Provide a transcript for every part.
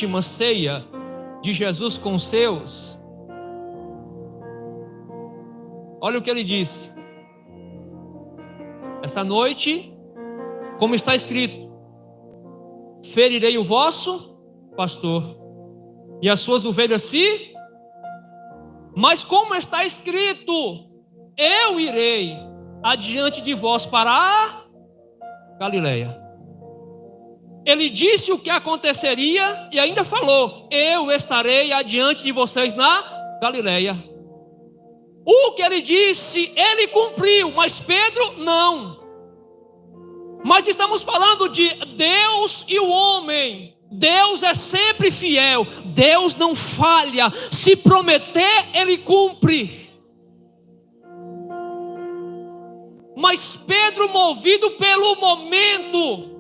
última ceia de Jesus com os seus, olha o que ele disse: essa noite, como está escrito, ferirei o vosso pastor, e as suas ovelhas se... Mas como está escrito, eu irei adiante de vós para a Galileia. Ele disse o que aconteceria e ainda falou: eu estarei adiante de vocês na Galileia. O que ele disse, ele cumpriu, mas Pedro não. Mas estamos falando de Deus e o homem. Deus é sempre fiel, Deus não falha. Se prometer, Ele cumpre. Mas Pedro, movido pelo momento,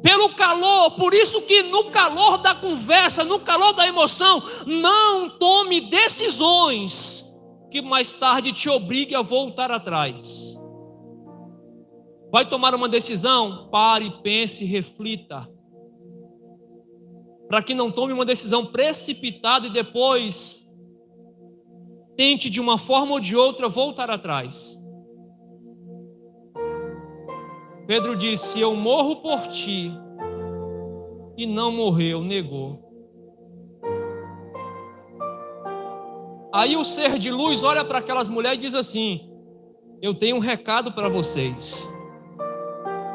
pelo calor, por isso que no calor da conversa, no calor da emoção, não tome decisões que mais tarde te obrigue a voltar atrás. Vai tomar uma decisão? Pare, pense, reflita, para que não tome uma decisão precipitada e depois tente de uma forma ou de outra voltar atrás. Pedro disse: eu morro por ti, e não morreu, negou. Aí o ser de luz olha para aquelas mulheres e diz assim: eu tenho um recado para vocês.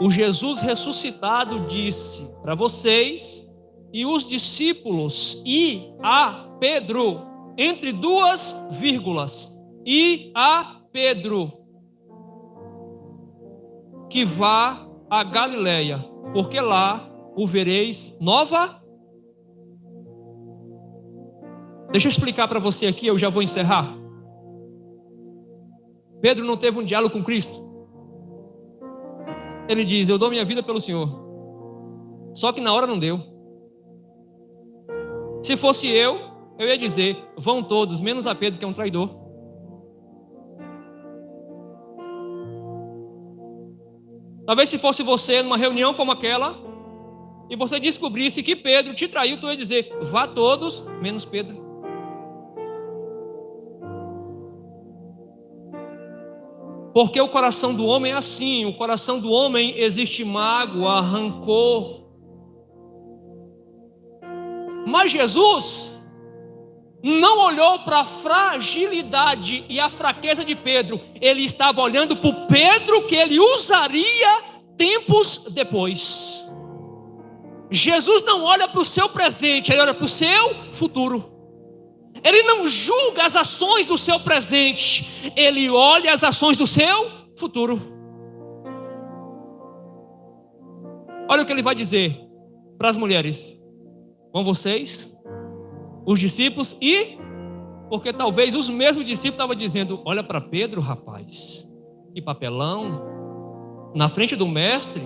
O Jesus ressuscitado disse para vocês e os discípulos e a Pedro, entre duas vírgulas, e a Pedro, que vá a Galileia, porque lá o vereis nova. Deixa eu explicar para você aqui, eu já vou encerrar. Pedro não teve um diálogo com Cristo. Ele diz: eu dou minha vida pelo Senhor. Só que na hora não deu. Se fosse eu ia dizer: vão todos, menos a Pedro, que é um traidor. Talvez se fosse você numa reunião como aquela, e você descobrisse que Pedro te traiu, tu ia dizer: vá todos, menos Pedro. Porque o coração do homem é assim, o coração do homem existe mágoa, rancor. Mas Jesus não olhou para a fragilidade e a fraqueza de Pedro. Ele estava olhando para o Pedro que ele usaria tempos depois. Jesus não olha para o seu presente, ele olha para o seu futuro. Ele não julga as ações do seu presente, ele olha as ações do seu futuro. Olha o que ele vai dizer para as mulheres: vão vocês, os discípulos, e porque talvez os mesmos discípulos estavam dizendo: olha para Pedro, rapaz, que papelão, na frente do mestre,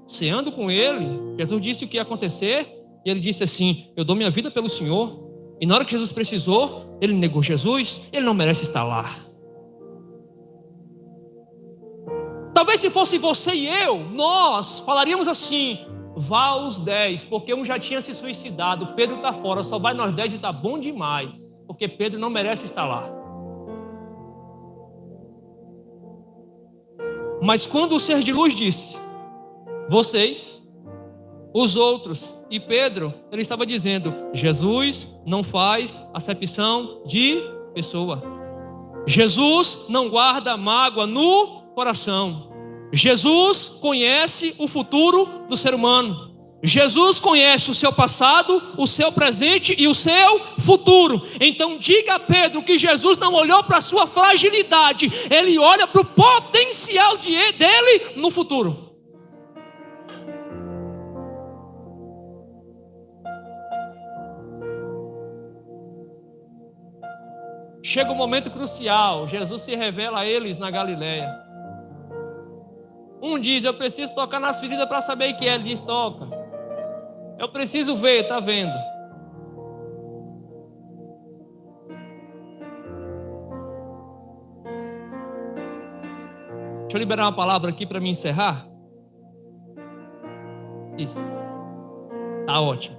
ceando com ele. Jesus disse o que ia acontecer, e ele disse assim: eu dou minha vida pelo Senhor. E na hora que Jesus precisou, ele negou Jesus, ele não merece estar lá. Talvez se fosse você e eu, nós falaríamos assim: vá aos 10, porque um já tinha se suicidado, Pedro está fora, só vai nós 10 e está bom demais, porque Pedro não merece estar lá. Mas quando o ser de luz disse: vocês, os outros e Pedro, ele estava dizendo: Jesus não faz acepção de pessoa. Jesus não guarda mágoa no coração. Jesus conhece o futuro do ser humano. Jesus conhece o seu passado, o seu presente e o seu futuro. Então diga a Pedro que Jesus não olhou para a sua fragilidade, ele olha para o potencial dele no futuro. Chega um momento crucial, Jesus se revela a eles na Galileia. Um diz: eu preciso tocar nas feridas para saber o que é. Ele diz: toca. Eu preciso ver, está vendo? Deixa eu liberar uma palavra aqui para me encerrar. Isso. Tá ótimo.